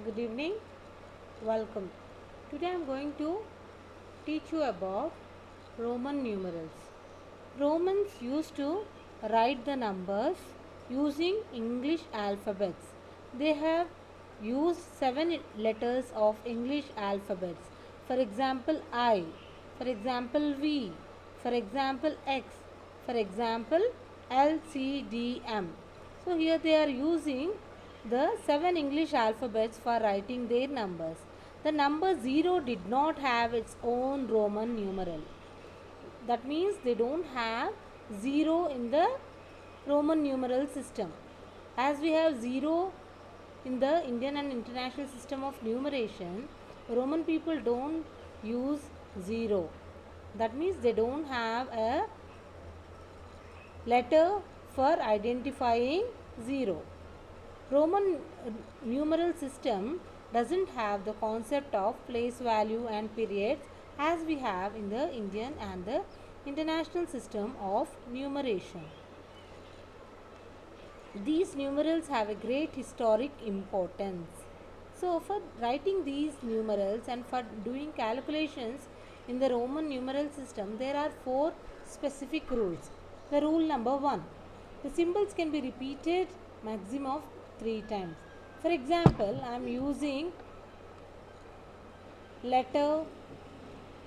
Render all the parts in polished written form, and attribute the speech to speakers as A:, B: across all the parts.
A: Good evening, welcome. Today I am going to teach you about Roman numerals. Romans used to write the numbers using English alphabets. They have used 7 letters of English alphabets. For example, I, for example, V, for example, X, for example, L, C, D, M. So here they are using the 7 English alphabets for writing their numbers. The number 0 did not have its own Roman numeral. That means they don't have 0 in the Roman numeral system. As we have 0 in the Indian and international system of numeration, Roman people don't use 0. That means they don't have a letter for identifying 0. Roman numeral system doesn't have the concept of place value and periods as we have in the Indian and the international system of numeration. These numerals have a great historic importance. So, for writing these numerals and for doing calculations in the Roman numeral system, there are 4 specific rules. The rule number 1, the symbols can be repeated maximum of 3 times. For example, I am using letter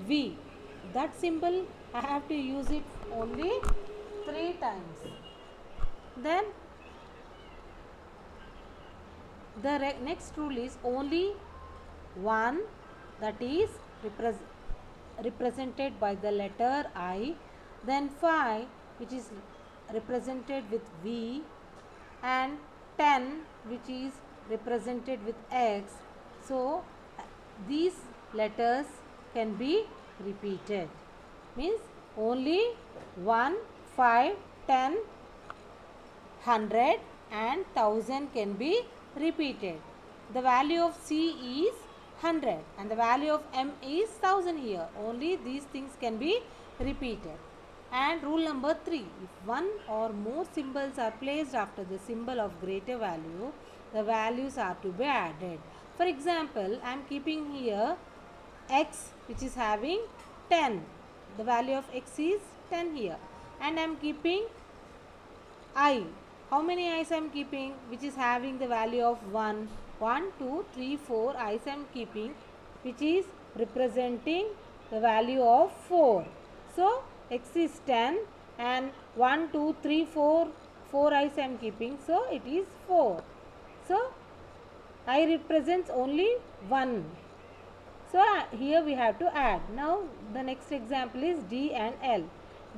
A: V. That symbol I have to use it only 3 times. Then the next rule is only one, that is represented by the letter I, then 5 which is represented with V, and 10 which is represented with X. So these letters can be repeated. Means only 1, 5, 10, 100 and 1000 can be repeated. The value of C is 100 and the value of M is 1000 here. Only these things can be repeated. And rule number 3, if one or more symbols are placed after the symbol of greater value, the values are to be added. For example, I am keeping here X which is having 10. The value of X is 10 here. And I am keeping I. How many I's I am keeping? Which is having the value of 1. 1, 2, 3, 4 I's I am keeping, which is representing the value of 4. So, X is 10 and 1, 2, 3, 4, 4 I's I am keeping. So, it is 4. So, I represents only 1. So, here we have to add. Now, the next example is D and L.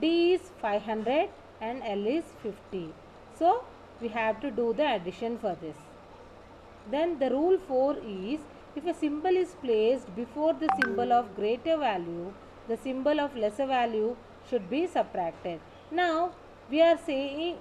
A: D is 500 and L is 50. So, we have to do the addition for this. Then the rule 4 is, if a symbol is placed before the symbol of greater value, the symbol of lesser value should be subtracted. Now, we are saying,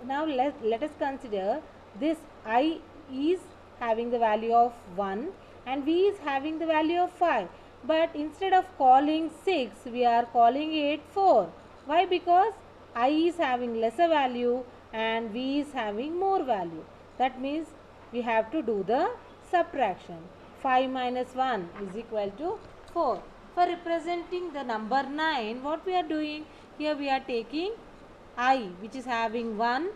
A: now let us consider this I is having the value of 1 and V is having the value of 5. But instead of calling 6, we are calling it 4. Why? Because I is having lesser value and V is having more value. That means we have to do the subtraction. 5 minus 1 is equal to 4. For representing the number 9, what we are doing? Here we are taking I which is having 1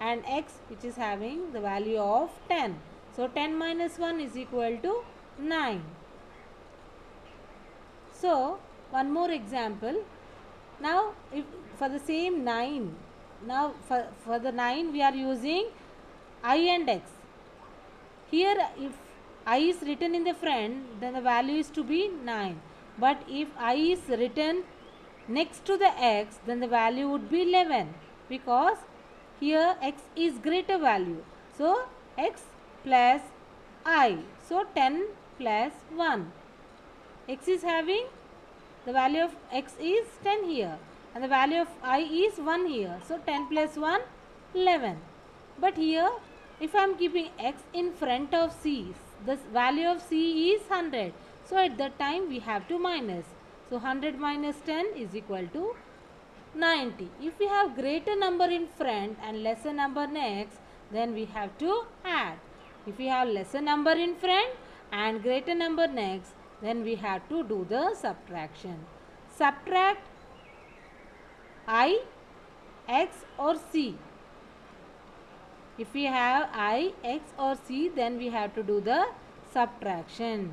A: and X which is having the value of 10. So 10 minus 1 is equal to 9. So one more example. Now if for the same 9, now for the 9 we are using I and X. Here if I is written in the front, then the value is to be 9. But if I is written next to the X, then the value would be 11, because here X is greater value. So X plus I. So 10 plus 1. X is having the value of X is 10 here and the value of I is 1 here. So 10 plus 1, 11. But here if I am keeping X in front of C, the value of C is 100. So at that time we have to minus. So 100 minus 10 is equal to 90. If we have greater number in front and lesser number next, then we have to add. If we have lesser number in front and greater number next, then we have to do the subtraction. Subtract I, X or C. If we have I, X or C, then we have to do the subtraction.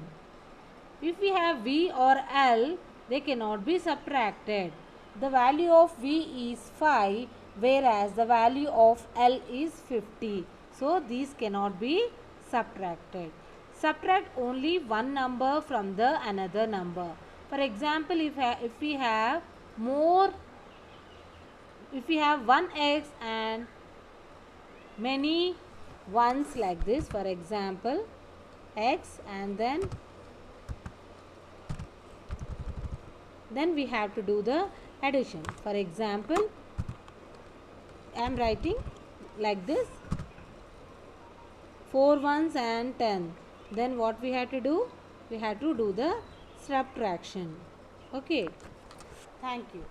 A: If we have V or L, they cannot be subtracted. The value of V is 5, whereas the value of L is 50. So these cannot be subtracted. Subtract only one number from the another number. For example, if we have 1x and many ones like this, for example x, and then we have to do the addition. For example, I am writing like this, 4 ones and 10. Then what we have to do? We have to do the subtraction. Okay. Thank you.